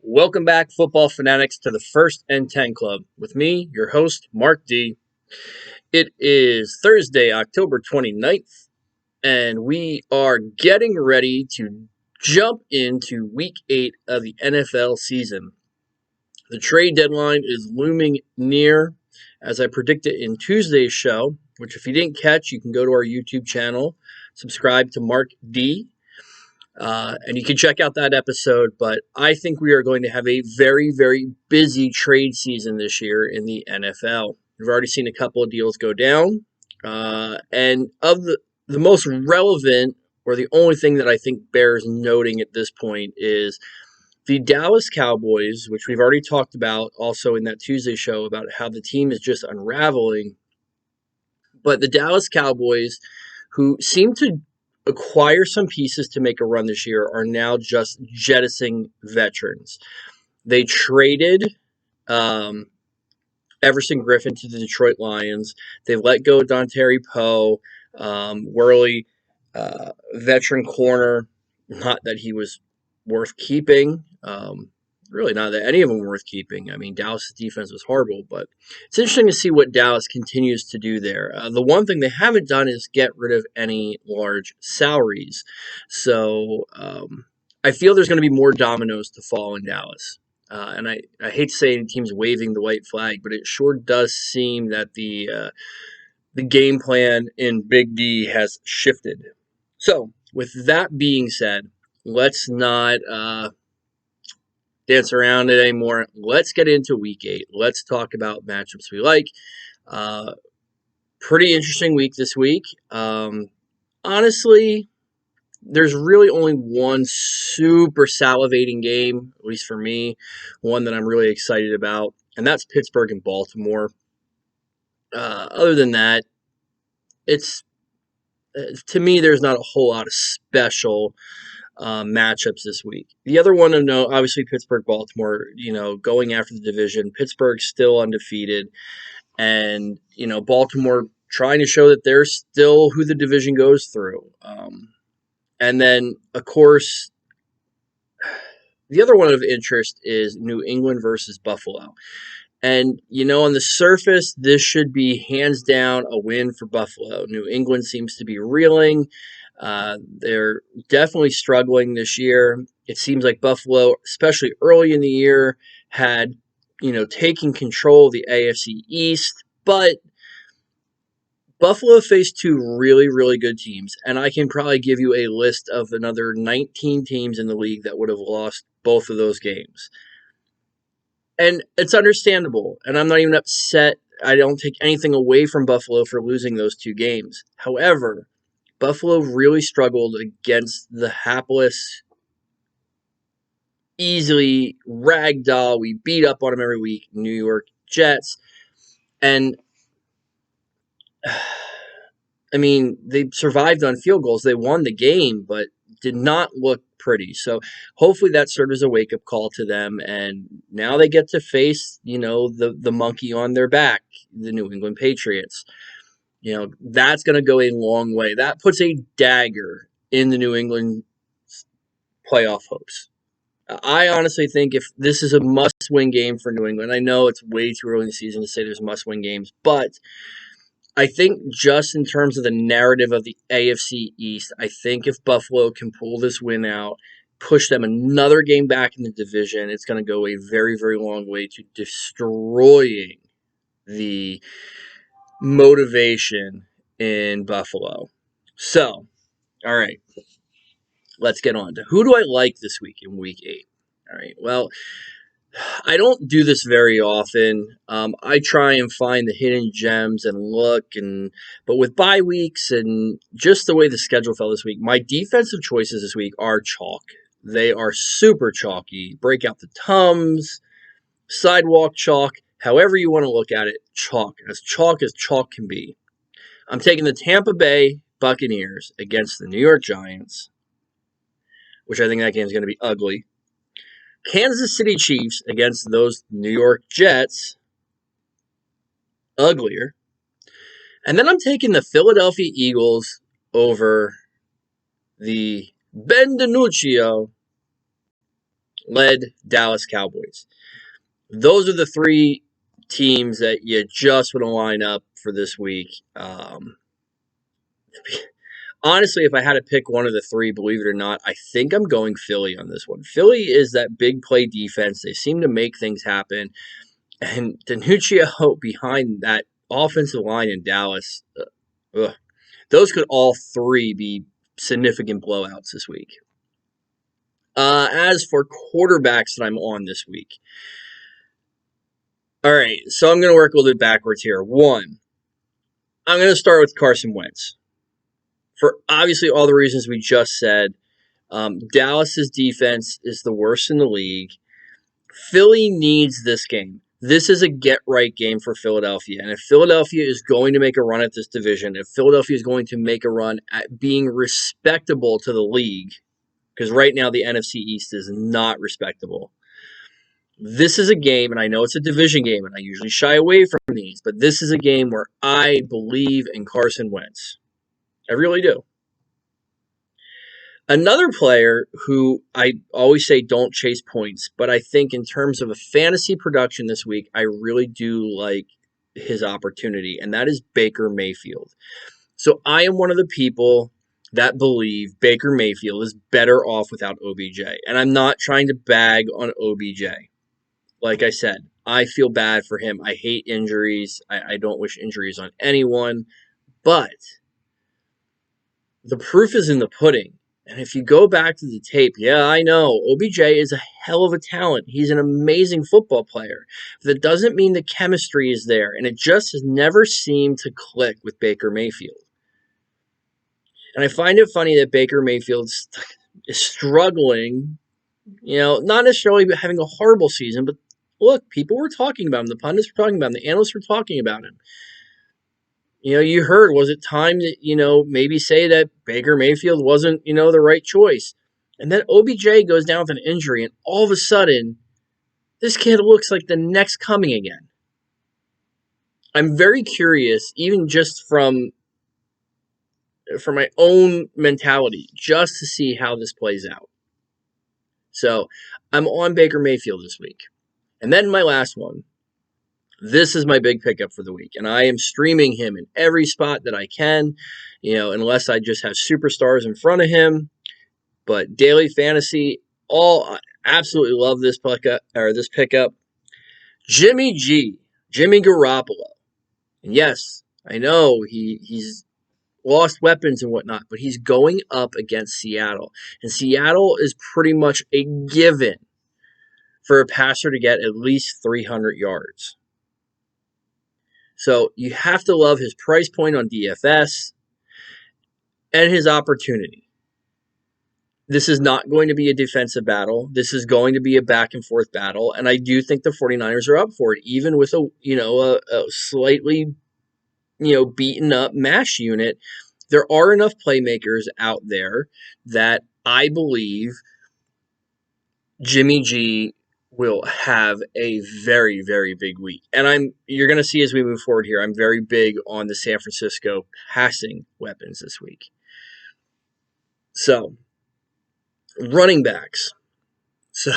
Welcome back, football fanatics, to the First and 10 Club with me, your host, Mark D. It is Thursday, October 29th, and we are getting ready to jump into Week 8 of the NFL season. The trade deadline is looming near, as I predicted in Tuesday's show, which if you didn't catch, you can go to our YouTube channel, subscribe to Mark D, and you can check out that episode. But I think we are going to have a very, very busy trade season this year in the NFL. We've already seen a couple of deals go down. And of the most relevant, or the only thing that I think bears noting at this point, is the Dallas Cowboys, which we've already talked about also in that Tuesday show about how the team is just unraveling. But the Dallas Cowboys, who seem to acquire some pieces to make a run this year, are now just jettisoning veterans. They traded Everson Griffin to the Detroit Lions. They've let go of Dontari Poe, Worley, veteran corner. Not that he was worth keeping. Really not that any of them were worth keeping. I mean, Dallas' defense was horrible, but it's interesting to see what Dallas continues to do there. The one thing they haven't done is get rid of any large salaries. So I feel there's going to be more dominoes to fall in Dallas. And I hate to say any team's waving the white flag, but it sure does seem that the game plan in Big D has shifted. So with that being said, let's not dance around it anymore. Let's get into Week 8. Let's talk about matchups we like. Pretty interesting week this week. Honestly, there's really only one super salivating game, at least for me, one that I'm really excited about, and that's Pittsburgh and Baltimore. Other than that, it's to me, there's not a whole lot of special matchups this week. The other one to note, obviously Pittsburgh, Baltimore, going after the division. Pittsburgh's still undefeated, and Baltimore trying to show that they're still who the division goes through. And then, of course, the other one of interest is New England versus Buffalo. And, on the surface, this should be hands down a win for Buffalo. New England seems to be reeling. They're definitely struggling this year. It seems like Buffalo, especially early in the year, had, taken control of the AFC East. But Buffalo faced two really, really good teams. And I can probably give you a list of another 19 teams in the league that would have lost both of those games. And it's understandable. And I'm not even upset. I don't take anything away from Buffalo for losing those two games. However, Buffalo really struggled against the hapless, easily ragdoll, we beat up on them every week, New York Jets. And, I mean, they survived on field goals. They won the game, but did not look pretty. So hopefully that served as a wake-up call to them. And now they get to face, the monkey on their back, the New England Patriots. That's going to go a long way. That puts a dagger in the New England playoff hopes. I honestly think if this is a must-win game for New England, I know it's way too early in the season to say there's must-win games, but I think just in terms of the narrative of the AFC East, I think if Buffalo can pull this win out, push them another game back in the division, it's going to go a very, very long way to destroying the motivation in Buffalo. So, all right, let's get on to who do I like this week in Week 8. All right, well, I don't do this very often. I try and find the hidden gems and look, but with bye weeks and just the way the schedule fell this week, my defensive choices this week are chalk. They are super chalky. Break out the Tums, sidewalk chalk, however you want to look at it, chalk as chalk can be. I'm taking the Tampa Bay Buccaneers against the New York Giants, which I think that game is going to be ugly. Kansas City Chiefs against those New York Jets, uglier. And then I'm taking the Philadelphia Eagles over the Ben DiNuccio led Dallas Cowboys. Those are the three teams that you just want to line up for this week. Honestly, if I had to pick one of the three, believe it or not, I think I'm going Philly on this one. Philly is that big play defense. They seem to make things happen. And DiNuccio behind that offensive line in Dallas, those could all three be significant blowouts this week. As for quarterbacks that I'm on this week, all right, so I'm going to work a little bit backwards here. One, I'm going to start with Carson Wentz. For obviously all the reasons we just said, Dallas's defense is the worst in the league. Philly needs this game. This is a get-right game for Philadelphia. And if Philadelphia is going to make a run at this division, if Philadelphia is going to make a run at being respectable to the league, because right now the NFC East is not respectable, this is a game, and I know it's a division game, and I usually shy away from these, but this is a game where I believe in Carson Wentz. I really do. Another player who I always say don't chase points, but I think in terms of a fantasy production this week, I really do like his opportunity, and that is Baker Mayfield. So I am one of the people that believe Baker Mayfield is better off without OBJ. And I'm not trying to bag on OBJ. Like I said, I feel bad for him. I hate injuries. I don't wish injuries on anyone. But the proof is in the pudding. And if you go back to the tape, yeah, I know, OBJ is a hell of a talent. He's an amazing football player. But that doesn't mean the chemistry is there. And it just has never seemed to click with Baker Mayfield. And I find it funny that Baker Mayfield is struggling, not necessarily having a horrible season, but look, people were talking about him. The pundits were talking about him. The analysts were talking about him. You heard, was it time that, maybe say that Baker Mayfield wasn't, the right choice? And then OBJ goes down with an injury, and all of a sudden, this kid looks like the next coming again. I'm very curious, even just from my own mentality, just to see how this plays out. So I'm on Baker Mayfield this week. And then my last one. This is my big pickup for the week. And I am streaming him in every spot that I can, unless I just have superstars in front of him. But daily fantasy, I absolutely love this pickup. Jimmy Garoppolo. And yes, I know he's lost weapons and whatnot, but he's going up against Seattle. And Seattle is pretty much a given for a passer to get at least 300 yards. So you have to love his price point on DFS and his opportunity. This is not going to be a defensive battle. This is going to be a back and forth battle. And I do think the 49ers are up for it, even with a slightly beaten up MASH unit. There are enough playmakers out there that I believe Jimmy G will have a very, very big week. And you're going to see as we move forward here, I'm very big on the San Francisco passing weapons this week. So, running backs. So,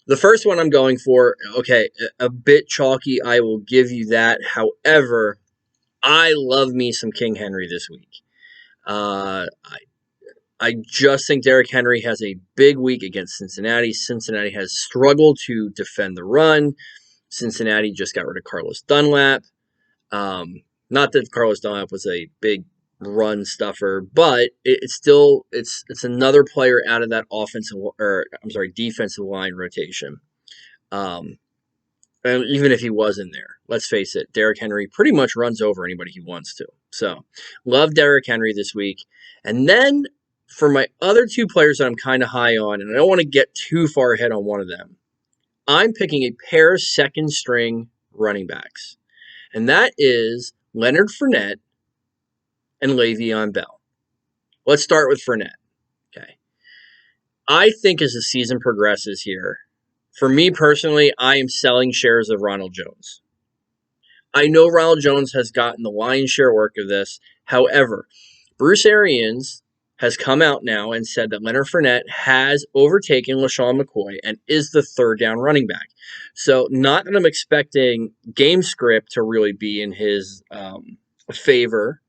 the first one I'm going for, okay, a bit chalky, I will give you that. However, I love me some King Henry this week. I just think Derrick Henry has a big week against Cincinnati. Cincinnati has struggled to defend the run. Cincinnati just got rid of Carlos Dunlap. Not that Carlos Dunlap was a big run stuffer, but it's another player out of that defensive line rotation. And even if he was in there, let's face it, Derrick Henry pretty much runs over anybody he wants to. So, love Derrick Henry this week. And then for my other two players that I'm kind of high on, and I don't want to get too far ahead on one of them, I'm picking a pair of second-string running backs. And that is Leonard Fournette and Le'Veon Bell. Let's start with Fournette. Okay. I think as the season progresses here, for me personally, I am selling shares of Ronald Jones. I know Ronald Jones has gotten the lion's share work of this. However, Bruce Arians has come out now and said that Leonard Fournette has overtaken LaShawn McCoy and is the third down running back. So not that I'm expecting game script to really be in his favor,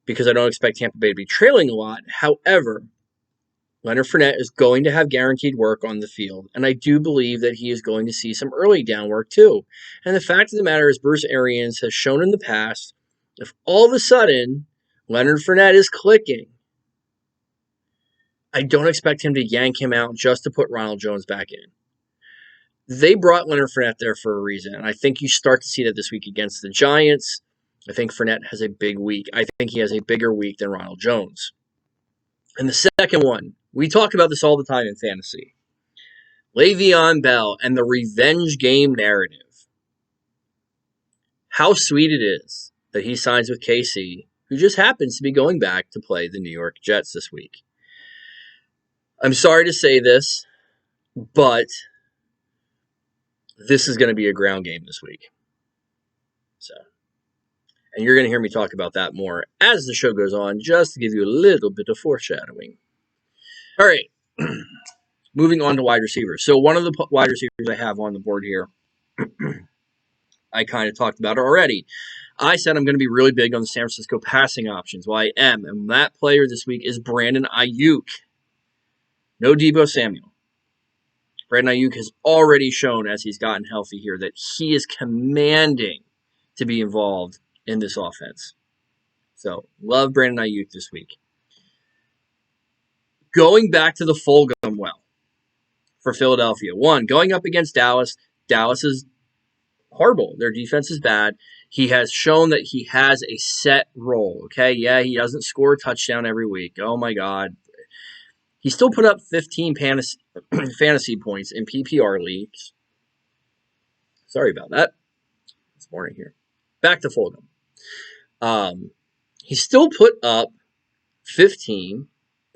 because I don't expect Tampa Bay to be trailing a lot. However, Leonard Fournette is going to have guaranteed work on the field, and I do believe that he is going to see some early down work too. And the fact of the matter is, Bruce Arians has shown in the past, if all of a sudden Leonard Fournette is clicking, I don't expect him to yank him out just to put Ronald Jones back in. They brought Leonard Fournette there for a reason, and I think you start to see that this week against the Giants. I think Fournette has a big week. I think he has a bigger week than Ronald Jones. And the second one, we talk about this all the time in fantasy. Le'Veon Bell and the revenge game narrative. How sweet it is that he signs with KC, who just happens to be going back to play the New York Jets this week. I'm sorry to say this, but this is going to be a ground game this week. And you're going to hear me talk about that more as the show goes on, just to give you a little bit of foreshadowing. All right, moving on to wide receivers. So one of the wide receivers I have on the board here, I kind of talked about it already. I said I'm going to be really big on the San Francisco passing options. Well, I am. And that player this week is Brandon Ayuk. No Deebo Samuel. Brandon Ayuk has already shown, as he's gotten healthy here, that he is commanding to be involved in this offense. So, love Brandon Ayuk this week. Going back to the Fulgham well for Philadelphia. One, going up against Dallas. Dallas is horrible. Their defense is bad. He has shown that he has a set role, okay? Yeah, he doesn't score a touchdown every week. Oh, my God. He still put up 15 fantasy points in PPR leagues. Sorry about that. This morning here. Back to Fulgham. He still put up 15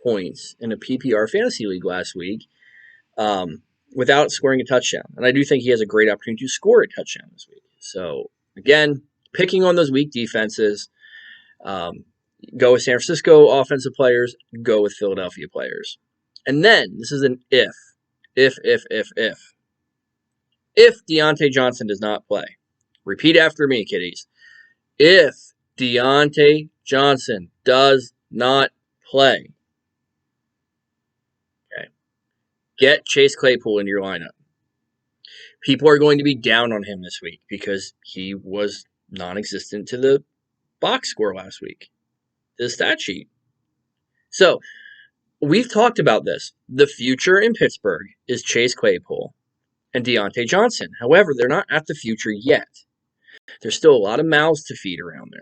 points in a PPR fantasy league last week without scoring a touchdown. And I do think he has a great opportunity to score a touchdown this week. So, again, picking on those weak defenses, go with San Francisco offensive players, go with Philadelphia players. And then, this is an if. If Deontay Johnson does not play, repeat after me, kiddies. If Deontay Johnson does not play, okay, get Chase Claypool in your lineup. People are going to be down on him this week because he was non-existent to the box score last week, the stat sheet. So, we've talked about this. The future in Pittsburgh is Chase Claypool and Deontay Johnson. However, they're not at the future yet. There's still a lot of mouths to feed around there.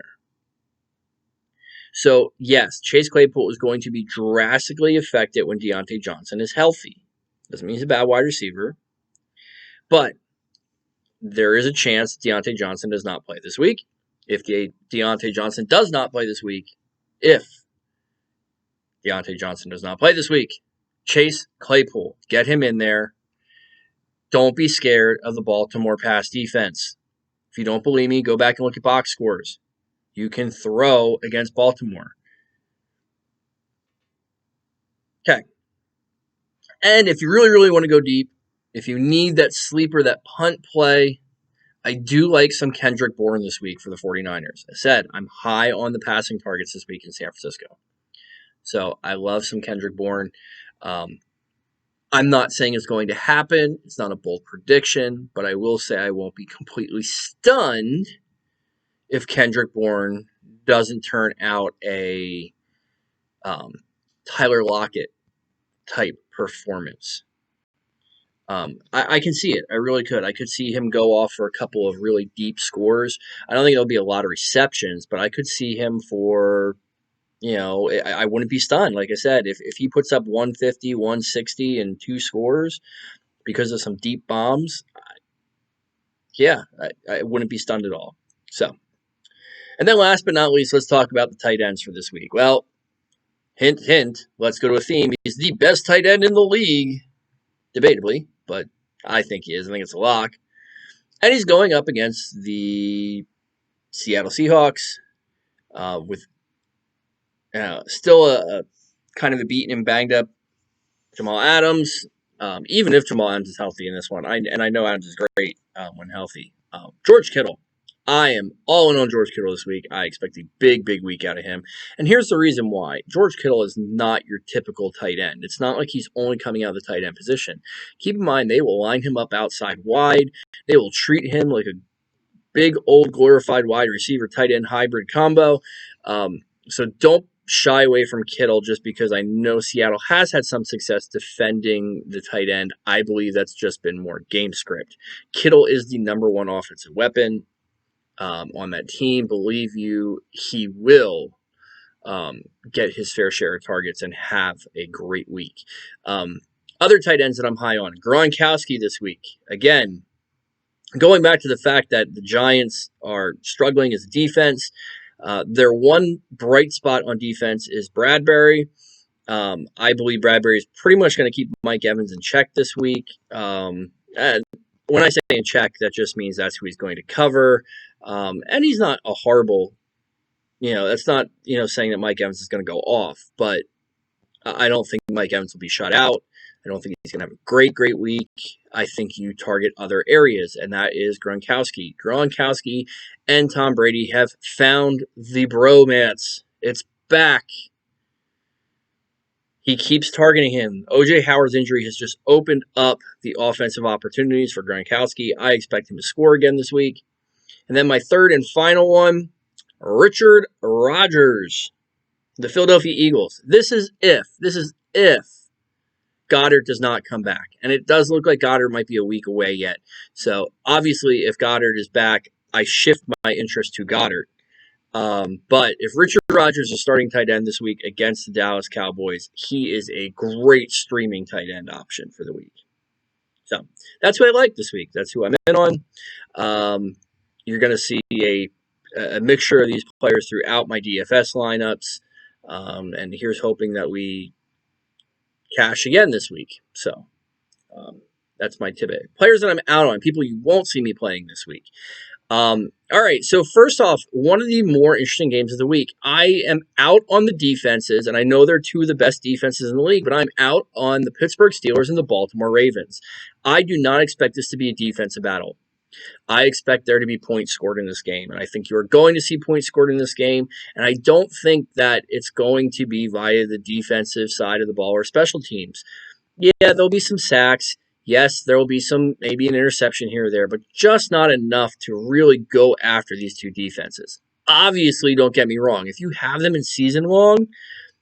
So, yes, Chase Claypool is going to be drastically affected when Deontay Johnson is healthy. Doesn't mean he's a bad wide receiver. But there is a chance Deontay Johnson does not play this week. If Deontay Johnson does not play this week, Chase Claypool, get him in there. Don't be scared of the Baltimore pass defense. If you don't believe me, go back and look at box scores. You can throw against Baltimore. Okay. And if you really, really want to go deep, if you need that sleeper, that punt play, I do like some Kendrick Bourne this week for the 49ers. I said I'm high on the passing targets this week in San Francisco. So I love some Kendrick Bourne. I'm not saying it's going to happen. It's not a bold prediction, but I will say I won't be completely stunned if Kendrick Bourne doesn't turn out a Tyler Lockett type performance. I can see it. I really could. I could see him go off for a couple of really deep scores. I don't think it'll be a lot of receptions, but I could see him for, I wouldn't be stunned. Like I said, if he puts up 150, 160 and 2 scores because of some deep bombs, I wouldn't be stunned at all. So, and then last but not least, let's talk about the tight ends for this week. Well, hint, hint, let's go to a theme. He's the best tight end in the league, debatably, but I think he is. I think it's a lock. And he's going up against the Seattle Seahawks with still a kind of a beaten and banged up Jamal Adams. Even if Jamal Adams is healthy in this one, I know Adams is great when healthy. George Kittle. I am all in on George Kittle this week. I expect a big, big week out of him. And here's the reason why. George Kittle is not your typical tight end. It's not like he's only coming out of the tight end position. Keep in mind, they will line him up outside wide. They will treat him like a big, old, glorified wide receiver tight end hybrid combo. So don't shy away from Kittle just because I know Seattle has had some success defending the tight end. I believe that's just been more game script. Kittle is the number one offensive weapon on that team. Believe you, he will get his fair share of targets and have a great week. Other tight ends that I'm high on, Gronkowski this week. Again, going back to the fact that the Giants are struggling as a defense, their one bright spot on defense is Bradbury. I believe Bradbury is pretty much going to keep Mike Evans in check this week. And when I say in check, that just means that's who he's going to cover. And he's not a horrible, that's not, saying that Mike Evans is going to go off, but I don't think Mike Evans will be shut out. I don't think he's going to have a great, great week. I think you target other areas, and that is Gronkowski. Gronkowski and Tom Brady have found the bromance. It's back. He keeps targeting him. O.J. Howard's injury has just opened up the offensive opportunities for Gronkowski. I expect him to score again this week. And then my third and final one, Richard Rodgers, the Philadelphia Eagles. This is if Goddard does not come back. And it does look like Goddard might be a week away yet. So obviously, if Goddard is back, I shift my interest to Goddard. But if Richard Rodgers is starting tight end this week against the Dallas Cowboys, he is a great streaming tight end option for the week. So that's what I like this week. That's who I'm in on. You're going to see a mixture of these players throughout my DFS lineups. And here's hoping that we cash again this week. So that's my tip. Players that I'm out on, people you won't see me playing this week. All right, so first off, one of the more interesting games of the week. I am out on the defenses, and I know they're two of the best defenses in the league, but I'm out on the Pittsburgh Steelers and the Baltimore Ravens. I do not expect this to be a defensive battle. I expect there to be points scored in this game, and I think you are going to see points scored in this game, and I don't think that it's going to be via the defensive side of the ball or special teams. Yeah, there'll be some sacks. Yes, there will be maybe an interception here or there, but just not enough to really go after these two defenses. Obviously, don't get me wrong. If you have them in season long,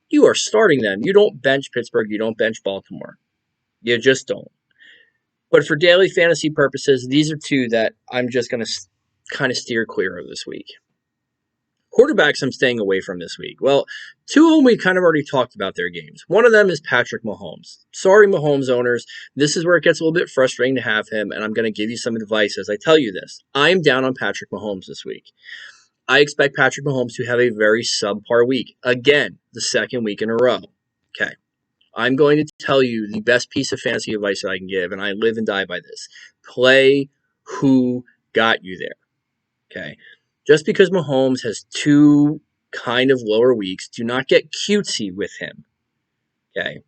you are starting them. You don't bench Pittsburgh. You don't bench Baltimore. You just don't. But for daily fantasy purposes, these are two that I'm just going to kind of steer clear of this week. Quarterbacks I'm staying away from this week. Well, two of them we kind of already talked about their games. One of them is Patrick Mahomes. Sorry, Mahomes owners. This is where it gets a little bit frustrating to have him, and I'm going to give you some advice as I tell you this. I'm down on Patrick Mahomes this week. I expect Patrick Mahomes to have a very subpar week. Again, the second week in a row. Okay. I'm going to tell you the best piece of fantasy advice that I can give, and I live and die by this. Play who got you there. Okay. Just because Mahomes has two kind of lower weeks, do not get cutesy with him. Okay.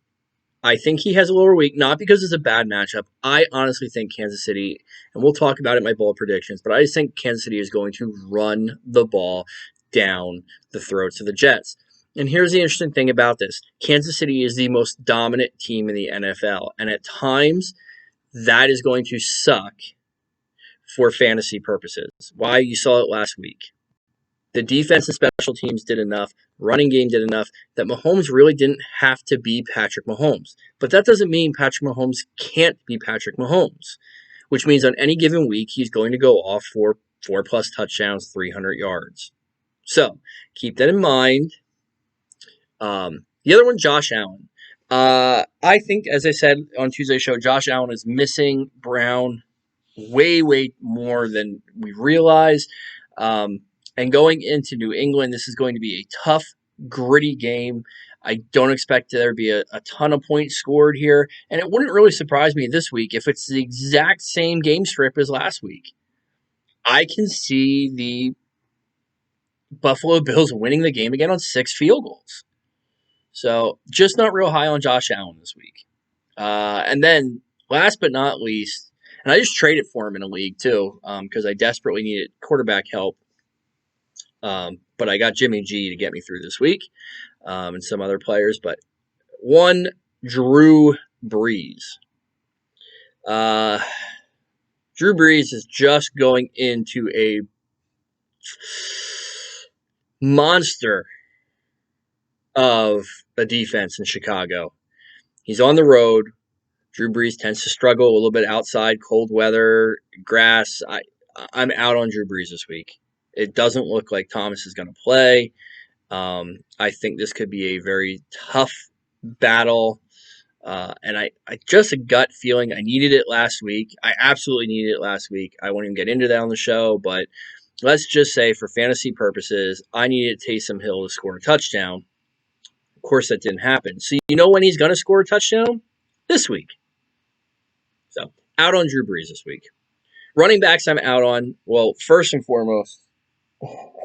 I think he has a lower week, not because it's a bad matchup. I honestly think Kansas City, and we'll talk about it in my bold predictions, but I just think Kansas City is going to run the ball down the throats of the Jets. And here's the interesting thing about this. Kansas City is the most dominant team in the NFL, and at times that is going to suck for fantasy purposes. Why? You saw it last week. The defense and special teams did enough, running game did enough, that Mahomes really didn't have to be Patrick Mahomes. But that doesn't mean Patrick Mahomes can't be Patrick Mahomes, which means on any given week, he's going to go off for 4+ touchdowns, 300 yards. So keep that in mind. The other one, Josh Allen. I think, as I said on Tuesday's show, Josh Allen is missing Brown way, way more than we realize. And going into New England, this is going to be a tough, gritty game. I don't expect there to be a ton of points scored here. And it wouldn't really surprise me this week if it's the exact same game script as last week. I can see the Buffalo Bills winning the game again on 6 field goals. So just not real high on Josh Allen this week. And then last but not least, and I just traded for him in a league too because I desperately needed quarterback help. But I got Jimmy G to get me through this week and some other players. But one, Drew Brees. Drew Brees is just going into a monster of a defense in Chicago. He's on the road. Drew Brees tends to struggle a little bit outside, cold weather, grass. I'm out on Drew Brees this week. It doesn't look like Thomas is going to play. I think this could be a very tough battle. And I just a gut feeling. I needed it last week. I absolutely needed it last week. I won't even get into that on the show, but let's just say for fantasy purposes, I needed Taysom Hill to score a touchdown. Of course, that didn't happen. So you know when he's going to score a touchdown? This week. So out on Drew Brees this week. Running backs I'm out on. Well, first and foremost,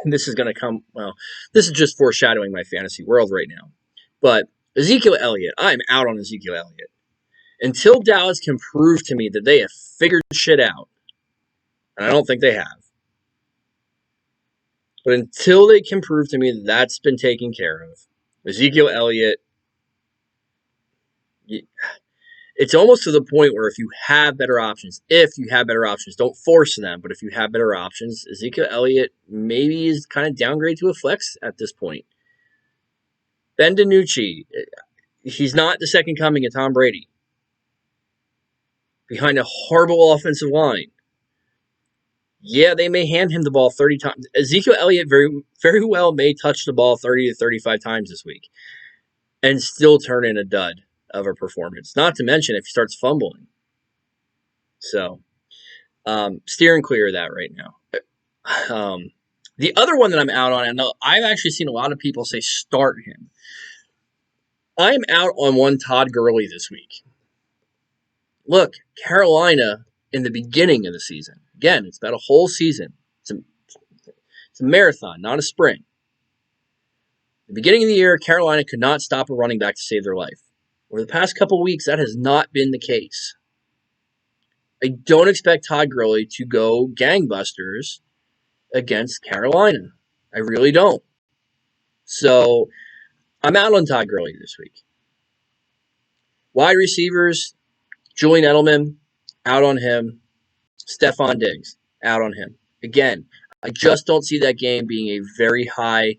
this is going to come, well, this is just foreshadowing my fantasy world right now. But Ezekiel Elliott, I'm out on Ezekiel Elliott. Until Dallas can prove to me that they have figured shit out, and I don't think they have, but until they can prove to me that that's been taken care of, Ezekiel Elliott, it's almost to the point where if you have better options, don't force them, but if you have better options, Ezekiel Elliott maybe is kind of downgraded to a flex at this point. Ben DiNucci, he's not the second coming of Tom Brady. Behind a horrible offensive line. Yeah, they may hand him the ball 30 times. Ezekiel Elliott very, very well may touch the ball 30 to 35 times this week and still turn in a dud of a performance. Not to mention if he starts fumbling. So, steering clear of that right now. The other one that I'm out on, and I've actually seen a lot of people say start him. I'm out on one Todd Gurley this week. Look, Carolina in the beginning of the season. Again, it's about a whole season. It's a marathon, not a sprint. The beginning of the year, Carolina could not stop a running back to save their life. Over the past couple of weeks, that has not been the case. I don't expect Todd Gurley to go gangbusters against Carolina. I really don't. So, I'm out on Todd Gurley this week. Wide receivers, Julian Edelman, out on him. Stephon Diggs, out on him. Again, I just don't see that game being a very high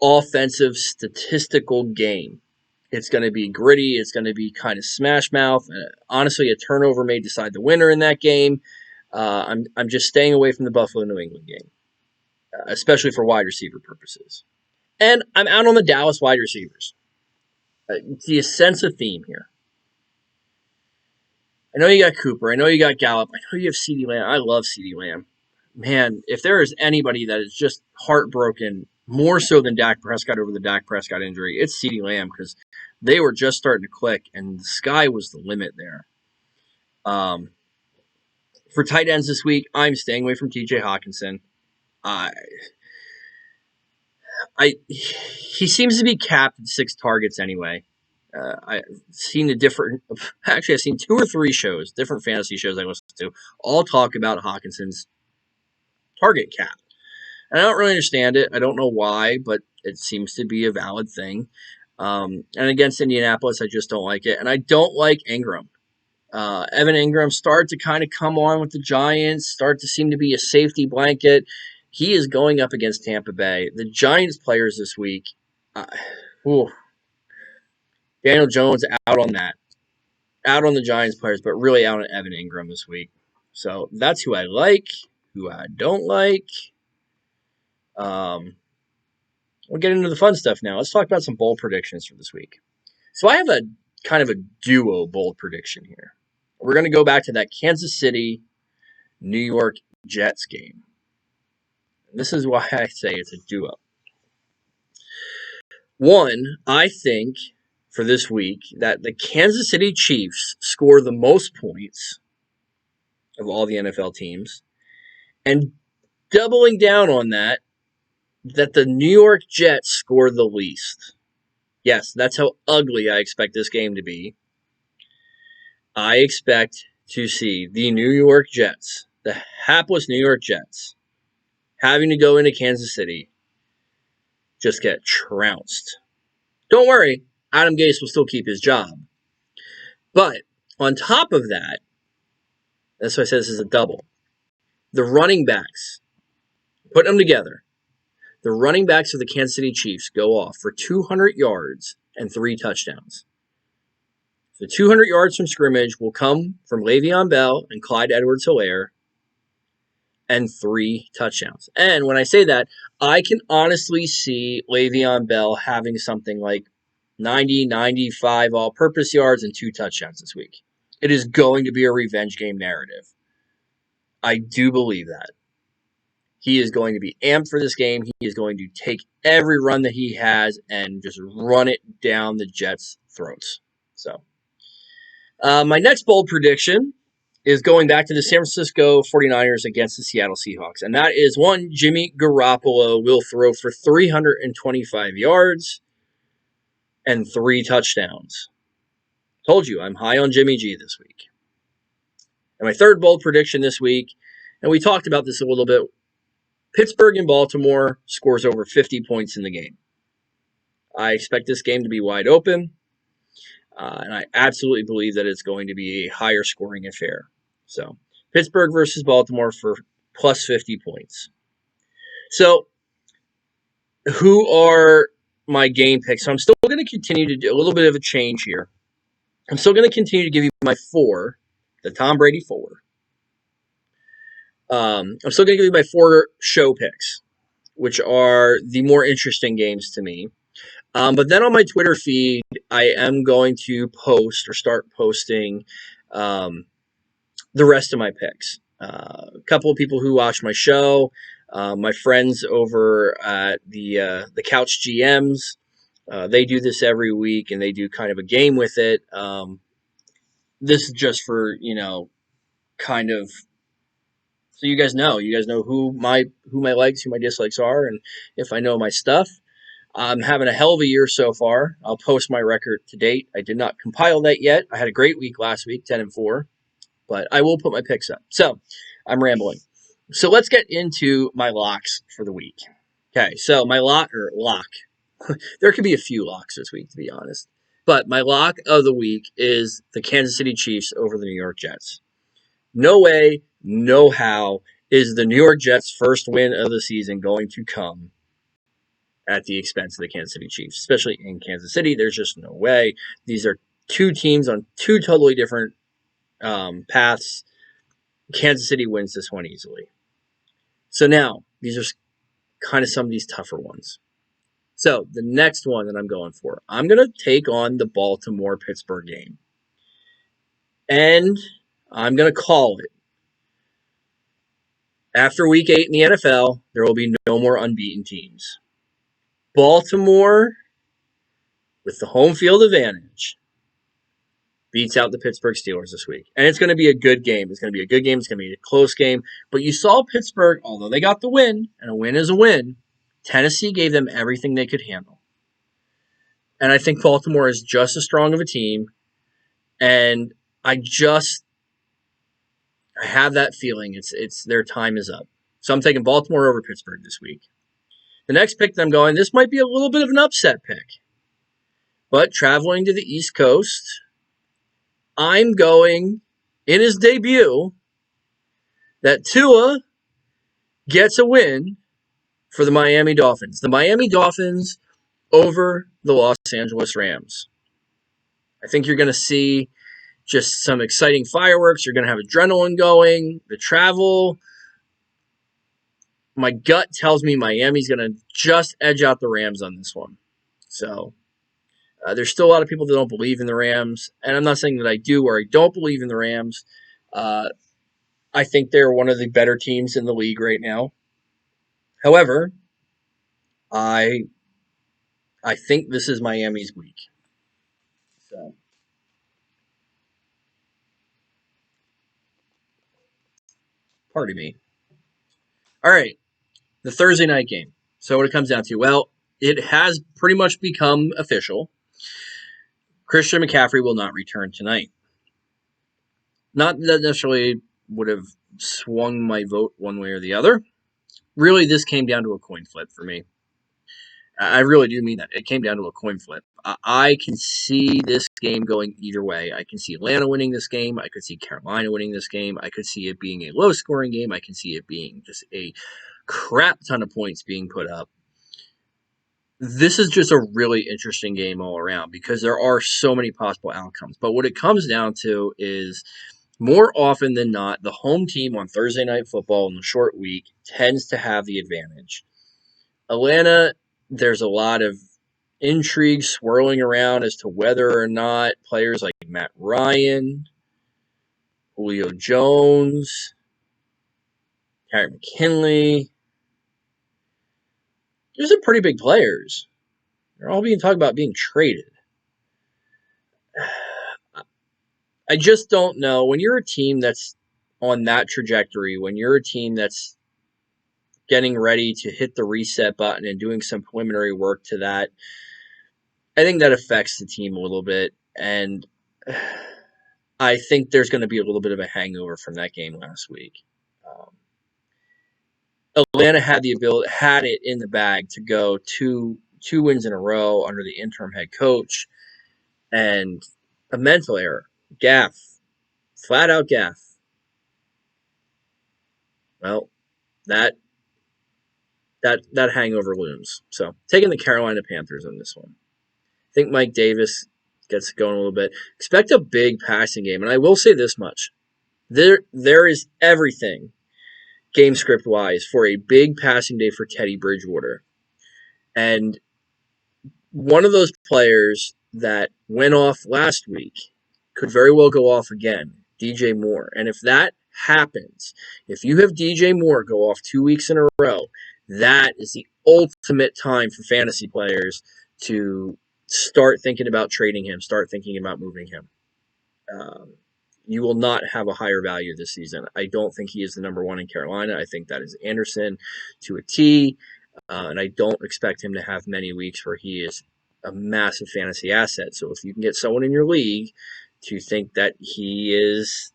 offensive statistical game. It's going to be gritty. It's going to be kind of smash mouth. Honestly, a turnover may decide the winner in that game. I'm just staying away from the Buffalo New England game, especially for wide receiver purposes. And I'm out on the Dallas wide receivers. Do you sense a theme here? I know you got Cooper. I know you got Gallup. I know you have CeeDee Lamb. I love CeeDee Lamb. Man, if there is anybody that is just heartbroken, more so than Dak Prescott over the Dak Prescott injury, it's CeeDee Lamb because they were just starting to click, and the sky was the limit there. For tight ends this week, I'm staying away from TJ Hawkinson. He seems to be capped at 6 targets anyway. I've seen I've seen 2 or 3 shows, different fantasy shows I listen to, all talk about Hawkinson's target cap. And I don't really understand it. I don't know why, but it seems to be a valid thing. And against Indianapolis, I just don't like it. And I don't like Ingram. Evan Ingram started to kind of come on with the Giants, start to seem to be a safety blanket. He is going up against Tampa Bay. The Giants players this week, Daniel Jones out on that. Out on the Giants players, but really out on Evan Ingram this week. So that's who I like, who I don't like. We'll get into the fun stuff now. Let's talk about some bold predictions for this week. So I have a kind of a duo bold prediction here. We're going to go back to that Kansas City, New York Jets game. And this is why I say it's a duo. One, I think for this week that the Kansas City Chiefs score the most points of all the NFL teams. And doubling down on that the New York Jets score the least. Yes, that's how ugly I expect this game to be. I expect to see the New York Jets, the hapless New York Jets, having to go into Kansas City, just get trounced. Don't worry, Adam Gase will still keep his job. But on top of that, that's why I said this is a double. The running backs, put them together. The running backs of the Kansas City Chiefs go off for 200 yards and 3 touchdowns. The 200 yards from scrimmage will come from Le'Veon Bell and Clyde Edwards-Helaire, and 3 touchdowns. And when I say that, I can honestly see Le'Veon Bell having something like 90, 95 all-purpose yards and 2 touchdowns this week. It is going to be a revenge game narrative. I do believe that. He is going to be amped for this game. He is going to take every run that he has and just run it down the Jets' throats. So, my next bold prediction is going back to the San Francisco 49ers against the Seattle Seahawks. And that is one, Jimmy Garoppolo will throw for 325 yards and 3 touchdowns. Told you, I'm high on Jimmy G this week. And my third bold prediction this week, and we talked about this a little bit, Pittsburgh and Baltimore scores over 50 points in the game. I expect this game to be wide open, and I absolutely believe that it's going to be a higher scoring affair. So, Pittsburgh versus Baltimore for plus 50 points. So, who are my game picks? So, I'm still going to continue to do a little bit of a change here. I'm still going to continue to give you my 4, the Tom Brady 4. I'm still going to give you my 4 show picks, which are the more interesting games to me. But then on my Twitter feed, I am going to post or start posting the rest of my picks. A couple of people who watch my show, my friends over at the Couch GMs, they do this every week and they do kind of a game with it. This is just for kind of so you guys know who my likes, who my dislikes are, and if I know my stuff. I'm having a hell of a year so far. I'll post my record to date. I did not compile that yet. I had a great week last week, 10-4, but I will put my picks up. So I'm rambling. So let's get into my locks for the week. Okay, so my lock. There could be a few locks this week, to be honest. But my lock of the week is the Kansas City Chiefs over the New York Jets. No way, no how is the New York Jets' first win of the season going to come at the expense of the Kansas City Chiefs, especially in Kansas City. There's just no way. These are 2 teams on 2 totally different paths. Kansas City wins this one easily. So now, these are kind of some of these tougher ones. So the next one that I'm going for, I'm going to take on the Baltimore-Pittsburgh game. And I'm going to call it. After week 8 in the NFL, there will be no more unbeaten teams. Baltimore, with the home field advantage, beats out the Pittsburgh Steelers this week. And it's going to be a good game. It's going to be a good game. It's going to be a close game. But you saw Pittsburgh, although they got the win, and a win is a win, Tennessee gave them everything they could handle. And I think Baltimore is just as strong of a team. And I have that feeling it's their time is up. So I'm taking Baltimore over Pittsburgh this week. The next pick that I'm going, this might be a little bit of an upset pick. But traveling to the East Coast, I'm going, in his debut, that Tua gets a win for the Miami Dolphins. The Miami Dolphins over the Los Angeles Rams. I think you're going to see just some exciting fireworks. You're going to have adrenaline going. The travel, my gut tells me Miami's going to just edge out the Rams on this one. So there's still a lot of people that don't believe in the Rams. And I'm not saying that I do or I don't believe in the Rams. I think they're one of the better teams in the league right now. However, I think this is Miami's week. So, pardon me. All right, the Thursday night game. So what it comes down to, well, it has pretty much become official. Christian McCaffrey will not return tonight. Not that necessarily would have swung my vote one way or the other. Really, this came down to a coin flip for me. I really do mean that. It came down to a coin flip. I can see this game going either way. I can see Atlanta winning this game. I could see Carolina winning this game. I could see it being a low-scoring game. I can see it being just a crap ton of points being put up. This is just a really interesting game all around because there are so many possible outcomes. But what it comes down to is, more often than not, the home team on Thursday Night Football in the short week tends to have the advantage. Atlanta, there's a lot of intrigue swirling around as to whether or not players like Matt Ryan, Julio Jones, Harry McKinley, these are pretty big players. They're all being talked about being traded. I just don't know. When you're a team that's on that trajectory, when you're a team that's getting ready to hit the reset button and doing some preliminary work to that, I think that affects the team a little bit. And I think there's going to be a little bit of a hangover from that game last week. Atlanta had it in the bag to go two wins in a row under the interim head coach, and a mental error, gaffe, flat out gaffe. Well, that hangover looms. So taking the Carolina Panthers on this one. I think Mike Davis gets going a little bit. Expect a big passing game, and I will say this much: there is everything game script wise for a big passing day for Teddy Bridgewater. And one of those players that went off last week could very well go off again, DJ Moore. And if that happens, if you have DJ Moore go off 2 weeks in a row, that is the ultimate time for fantasy players to start thinking about trading him, start thinking about moving him. You will not have a higher value this season. I don't think he is the number one in Carolina. I think that is Anderson to a T, and I don't expect him to have many weeks where he is a massive fantasy asset. So if you can get someone in your league to think that he is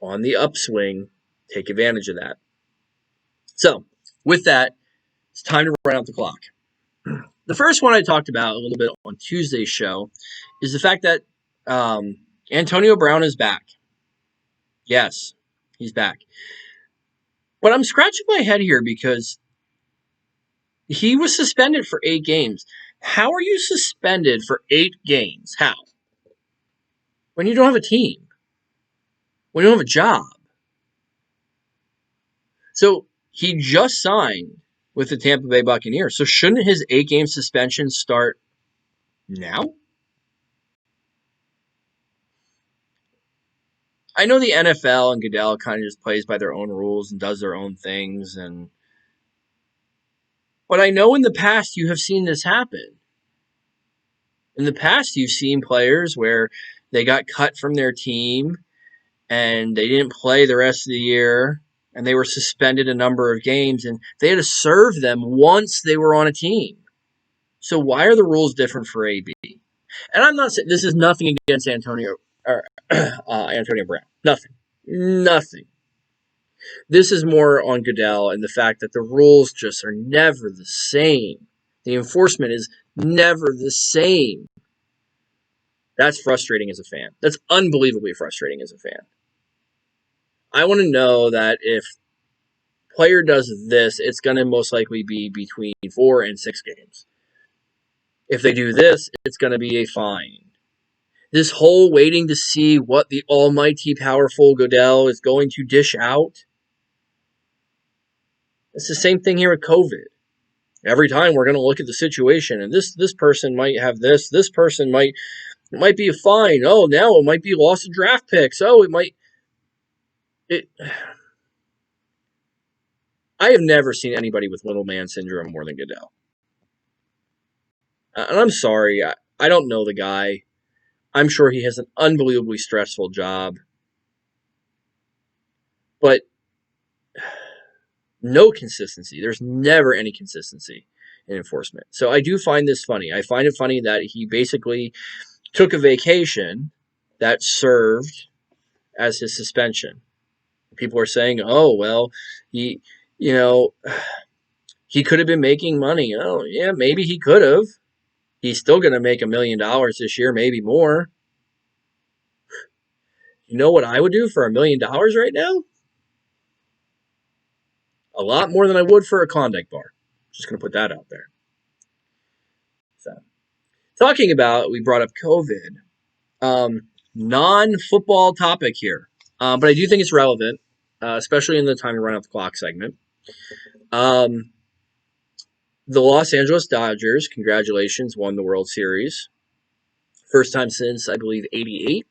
on the upswing, take advantage of that. So with that, it's time to run out the clock. The first one I talked about a little bit on Tuesday's show is the fact that Antonio Brown is back. Yes, he's back. But I'm scratching my head here because he was suspended for 8 games. How are you suspended for 8 games? How? When you don't have a team. When you don't have a job. So he just signed with the Tampa Bay Buccaneers. So shouldn't his 8-game suspension start now? I know the NFL and Goodell kind of just plays by their own rules and does their own things, but I know in the past you have seen this happen. In the past, you've seen players where they got cut from their team and they didn't play the rest of the year, and they were suspended a number of games, and they had to serve them once they were on a team. So why are the rules different for AB? And I'm not saying this is nothing against Antonio Brown. Nothing. This is more on Goodell and the fact that the rules just are never the same. The enforcement is never the same. That's frustrating as a fan. That's unbelievably frustrating as a fan. I want to know that if player does this, it's going to most likely be between 4 and 6 games. If they do this, it's going to be a fine. This whole waiting to see what the almighty powerful Goodell is going to dish out, it's the same thing here with COVID. Every time we're going to look at the situation, and this person might have this person might be a fine. Oh, now it might be loss of draft picks. Oh, it might. I have never seen anybody with little man syndrome more than Goodell. And I'm sorry, I don't know the guy. I'm sure he has an unbelievably stressful job. But no consistency. There's never any consistency in enforcement. So I do find this funny. I find it funny that he basically took a vacation that served as his suspension. People are saying, "Oh, well, he, you know, he could have been making money." Oh, yeah, maybe he could have. He's still going to make $1 million this year, maybe more. You know what I would do for $1 million right now? A lot more than I would for a Klondike bar. Just going to put that out there. So, talking about, we brought up COVID. Non-football topic here, but I do think it's relevant, especially in the time to run out the clock segment. The Los Angeles Dodgers, congratulations, won the World Series. First time since, I believe, '88.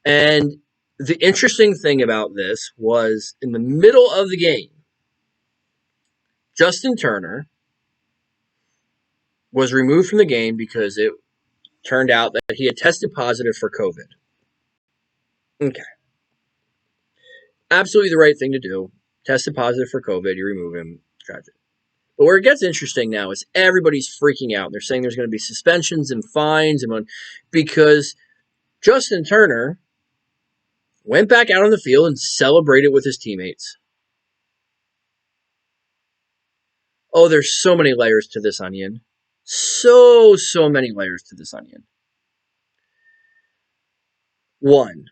And the interesting thing about this was in the middle of the game, Justin Turner was removed from the game because it turned out that he had tested positive for COVID. Okay. Absolutely the right thing to do. Tested positive for COVID, you remove him. Tragic. But where it gets interesting now is everybody's freaking out. They're saying there's going to be suspensions and fines because Justin Turner went back out on the field and celebrated with his teammates. Oh, there's so many layers to this onion. So many layers to this onion. One,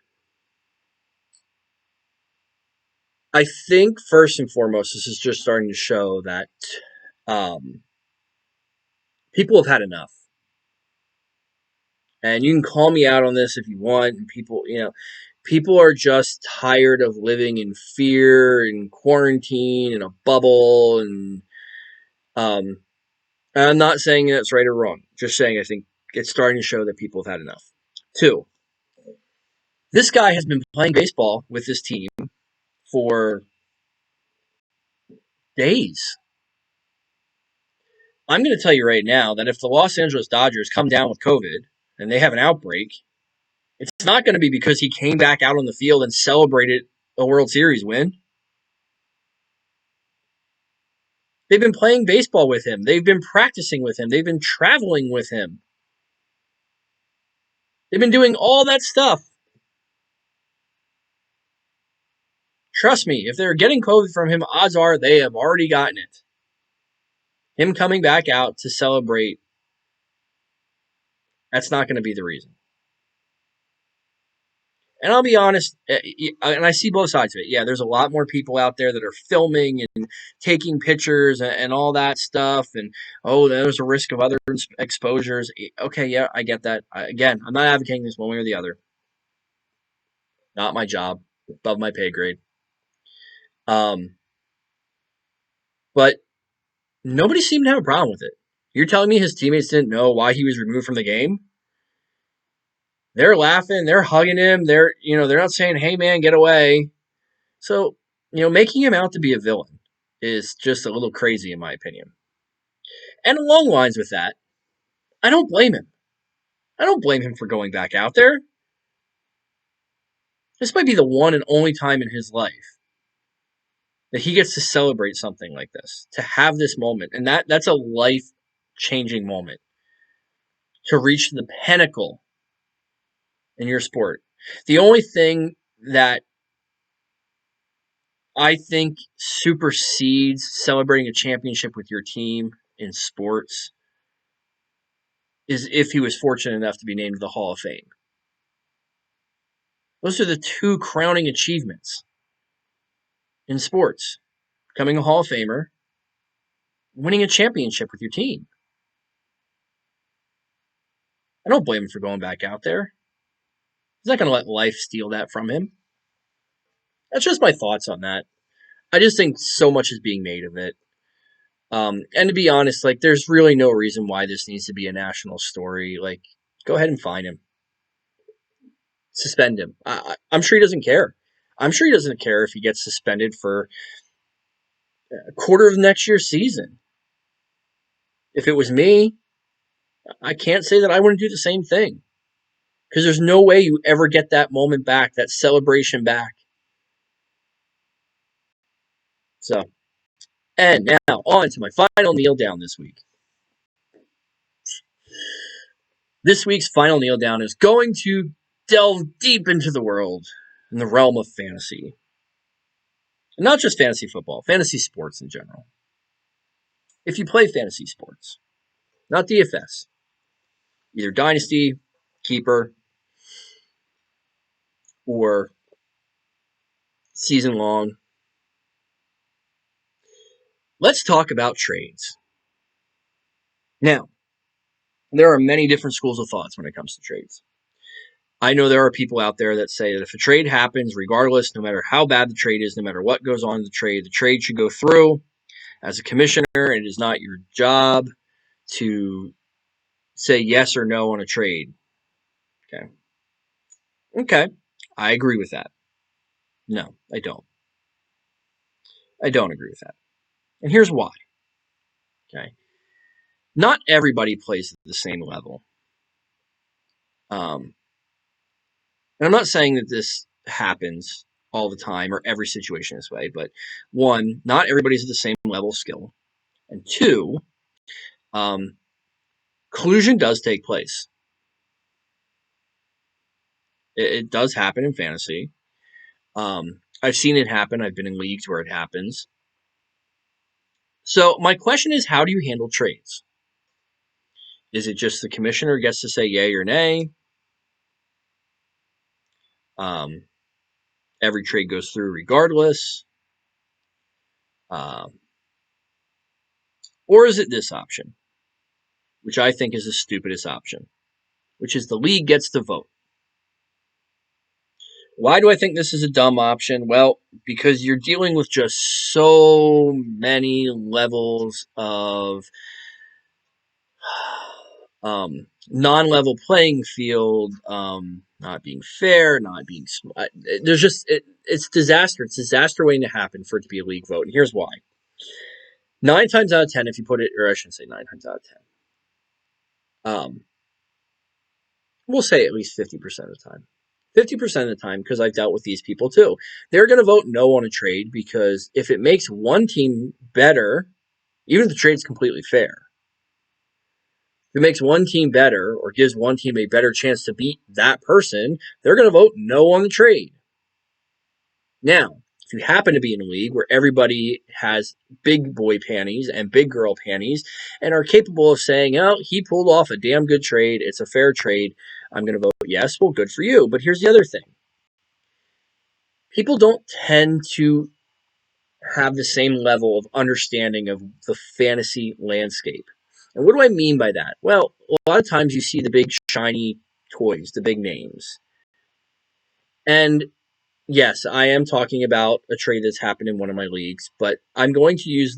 I think first and foremost, this is just starting to show that people have had enough. And you can call me out on this if you want. And people are just tired of living in fear and quarantine in a bubble. And I'm not saying that's right or wrong. Just saying I think it's starting to show that people have had enough. Two, this guy has been playing baseball with this team for days. I'm going to tell you right now that if the Los Angeles Dodgers come down with COVID and they have an outbreak, it's not going to be because he came back out on the field and celebrated a World Series win. They've been playing baseball with him. They've been practicing with him. They've been traveling with him. They've been doing all that stuff. Trust me, if they're getting COVID from him, odds are they have already gotten it. Him coming back out to celebrate, that's not going to be the reason. And I'll be honest, and I see both sides of it. Yeah, there's a lot more people out there that are filming and taking pictures and all that stuff. And, oh, there's a risk of other exposures. Okay, yeah, I get that. Again, I'm not advocating this one way or the other. Not my job, above my pay grade. But nobody seemed to have a problem with it. You're telling me his teammates didn't know why he was removed from the game? They're laughing, they're hugging him, they're not saying, "Hey man, get away." So, making him out to be a villain is just a little crazy in my opinion. And along lines with that, I don't blame him. I don't blame him for going back out there. This might be the one and only time in his life that he gets to celebrate something like this, to have this moment. And that's a life-changing moment. To reach the pinnacle in your sport. The only thing that I think supersedes celebrating a championship with your team in sports is if he was fortunate enough to be named to the Hall of Fame. Those are the two crowning achievements in sports. Becoming a Hall of Famer, winning a championship with your team. I don't blame him for going back out there. He's not going to let life steal that from him. That's just my thoughts on that. I just think so much is being made of it. And to be honest, there's really no reason why this needs to be a national story. Go ahead and fine him. Suspend him. I'm sure he doesn't care. I'm sure he doesn't care if he gets suspended for a quarter of next year's season. If it was me, I can't say that I wouldn't do the same thing. Because there's no way you ever get that moment back, that celebration back. So, And now on to my final kneel down this week. This week's final kneel down is going to delve deep into the world in the realm of fantasy. And not just fantasy football, fantasy sports in general. If you play fantasy sports, not DFS, either Dynasty, Keeper, or season long, let's talk about trades. Now, there are many different schools of thoughts when it comes to trades. I know there are people out there that say that if a trade happens, regardless, no matter how bad the trade is, no matter what goes on in the trade should go through. As a commissioner, it is not your job to say yes or no on a trade. Okay. I agree with that. No, I don't. I don't agree with that. And here's why. Okay. Not everybody plays at the same level. And I'm not saying that this happens all the time or every situation this way, but one, not everybody's at the same level of skill. And two, collusion does take place. It does happen in fantasy. I've seen it happen. I've been in leagues where it happens. So my question is, how do you handle trades? Is it just the commissioner gets to say yay or nay? Every trade goes through regardless. Or is it this option, which I think is the stupidest option, which is the league gets to vote? Why do I think this is a dumb option? Well, because you're dealing with just so many levels of non-level playing field, not being fair, not being smart. There's just it's disaster. It's disaster waiting to happen for it to be a league vote, and here's why. 9 times out of 10, if you put it, or I shouldn't say 9 times out of 10, we'll say at least 50% of the time. 50% of the time, because I've dealt with these people too, they're going to vote no on a trade because if it makes one team better, even if the trade's completely fair, if it makes one team better or gives one team a better chance to beat that person, they're going to vote no on the trade. Now, if you happen to be in a league where everybody has big boy panties and big girl panties and are capable of saying, oh, he pulled off a damn good trade, it's a fair trade, I'm going to vote yes, well, good for you. But here's the other thing. People don't tend to have the same level of understanding of the fantasy landscape. And what do I mean by that? Well, a lot of times you see the big shiny toys, the big names. And yes, I am talking about a trade that's happened in one of my leagues, but I'm going to use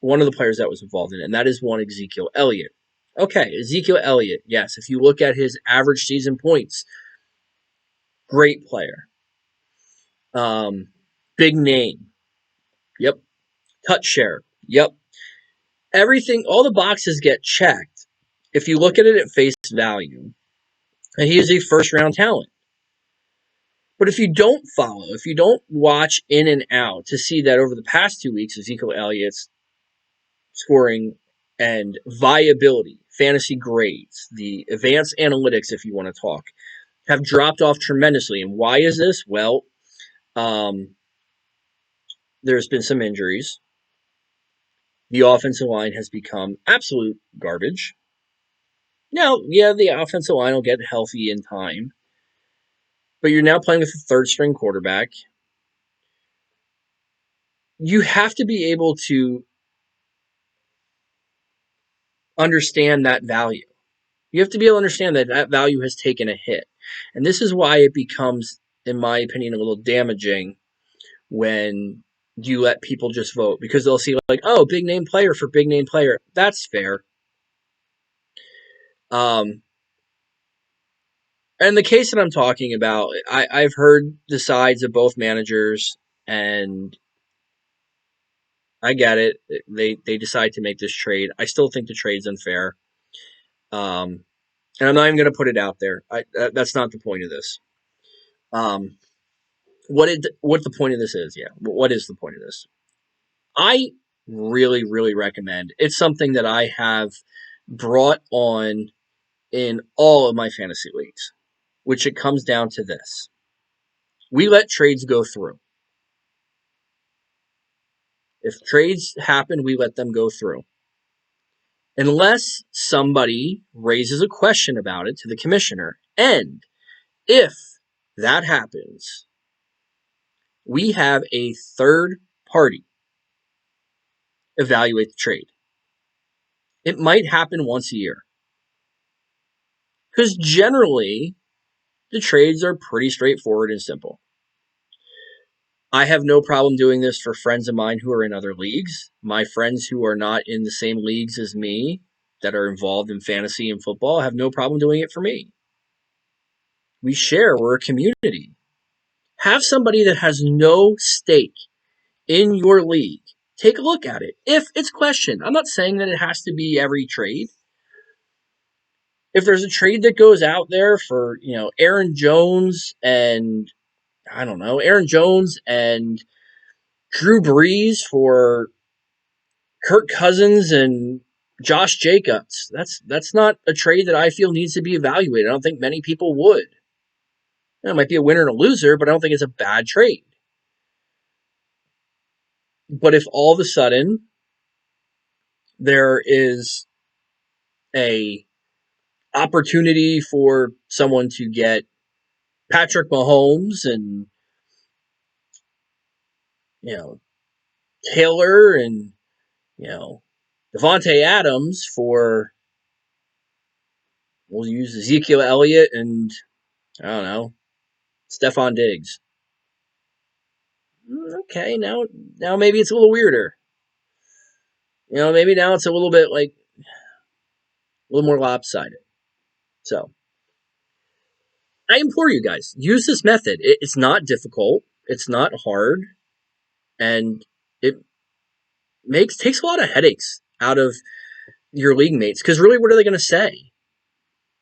one of the players that was involved in it, and that is one Ezekiel Elliott. Okay, Ezekiel Elliott, yes, if you look at his average season points, great player. Big name. Yep. Touch share. Yep. Everything, all the boxes get checked if you look at it at face value. And he is a first round talent. But if you don't follow, if you don't watch in and out to see that over the past 2 weeks, Ezekiel Elliott's scoring and viability, fantasy grades, the advanced analytics, if you want to talk, have dropped off tremendously. And why is this? Well, there's been some injuries. The offensive line has become absolute garbage. Now, yeah, the offensive line will get healthy in time, but you're now playing with a third string quarterback. You have to be able to understand that value. You have to be able to understand that that value has taken a hit. And this is why it becomes, in my opinion, a little damaging when you let people just vote, because they'll see like, oh, big name player for big name player. That's fair. And the case that I'm talking about, I've heard the sides of both managers, and I get it. They decide to make this trade. I still think the trade's unfair. And I'm not even going to put it out there. That's not the point of this. What the point of this is? Yeah. What is the point of this? I really, really recommend. It's something that I have brought on in all of my fantasy leagues, which it comes down to this. We let trades go through. If trades happen, we let them go through. Unless somebody raises a question about it to the commissioner. And if that happens, we have a third party evaluate the trade. It might happen once a year. Because generally, the trades are pretty straightforward and simple. I have no problem doing this for friends of mine who are in other leagues. My friends who are not in the same leagues as me that are involved in fantasy and football have no problem doing it for me. We share, we're a community. Have somebody that has no stake in your league take a look at it. If it's questioned, I'm not saying that it has to be every trade. If there's a trade that goes out there for, Aaron Jones and Drew Brees for Kirk Cousins and Josh Jacobs. That's not a trade that I feel needs to be evaluated. I don't think many people would. It might be a winner and a loser, but I don't think it's a bad trade. But if all of a sudden there is a opportunity for someone to get Patrick Mahomes and Taylor and Devontae Adams for, we'll use Ezekiel Elliott and I don't know, Stephon Diggs. Okay, now maybe it's a little weirder. Maybe now it's a little bit a little more lopsided. So, I implore you guys, use this method. It's not difficult. It's not hard. And it takes a lot of headaches out of your league mates. Because really, what are they going to say?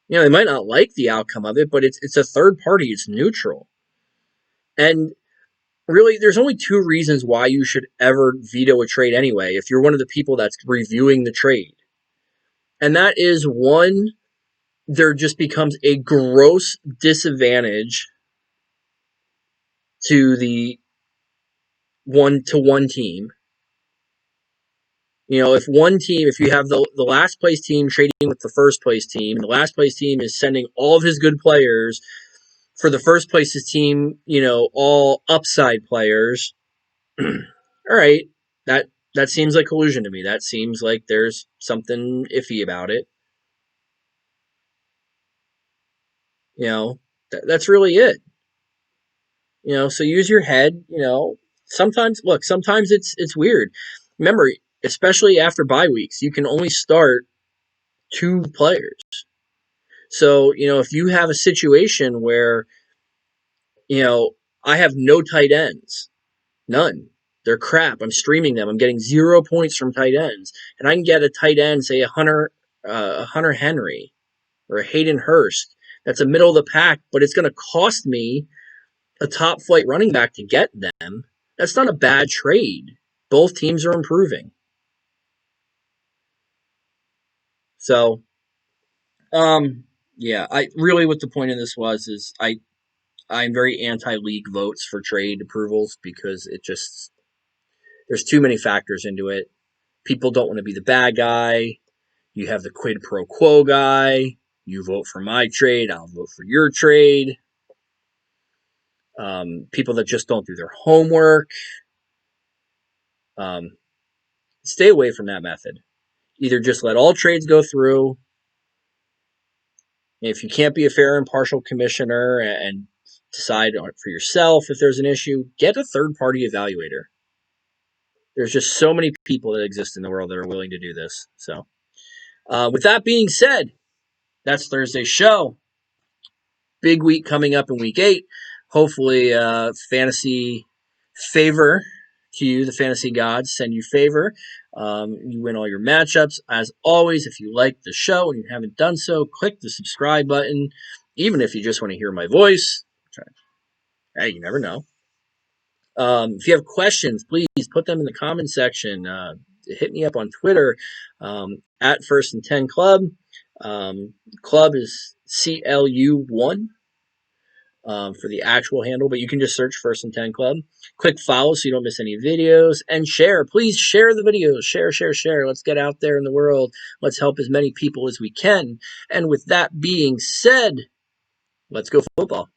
They might not like the outcome of it, but it's a third party. It's neutral. And really, there's only two reasons why you should ever veto a trade anyway, if you're one of the people that's reviewing the trade. And that is, one, there just becomes a gross disadvantage to the one team. If you have the last place team trading with the first place team, and the last place team is sending all of his good players for the first place's team, all upside players. All right, that seems like collusion to me. That seems like there's something iffy about it. That's really it. So use your head. Sometimes it's weird. Remember, especially after bye weeks, you can only start 2 players. So, if you have a situation where, I have no tight ends, none. They're crap. I'm streaming them. I'm getting 0 points from tight ends. And I can get a tight end, say a Hunter Henry or a Hayden Hurst. That's a middle of the pack, but it's going to cost me a top flight running back to get them. That's not a bad trade. Both teams are improving. So, yeah, what the point of this is I'm very anti-league votes for trade approvals because there's too many factors into it. People don't want to be the bad guy. You have the quid pro quo guy. You vote for my trade, I'll vote for your trade. People that just don't do their homework. Stay away from that method. Either just let all trades go through. If you can't be a fair and impartial commissioner and decide for yourself if there's an issue, get a third-party evaluator. There's just so many people that exist in the world that are willing to do this. So, with that being said, that's Thursday's show. Big week coming up in week 8. Hopefully, fantasy favor to you. The fantasy gods send you favor. You win all your matchups. As always, if you like the show and you haven't done so, click the subscribe button. Even if you just want to hear my voice. Hey, you never know. If you have questions, please put them in the comment section. hit me up on Twitter at First and 10 Club. Club is CLU1 for the actual handle, but you can just search First and 10 Club. Click follow so you don't miss any videos, and share. Please share the videos. Share, share, share. Let's get out there in the world. Let's help as many people as we can. And with that being said, let's go football.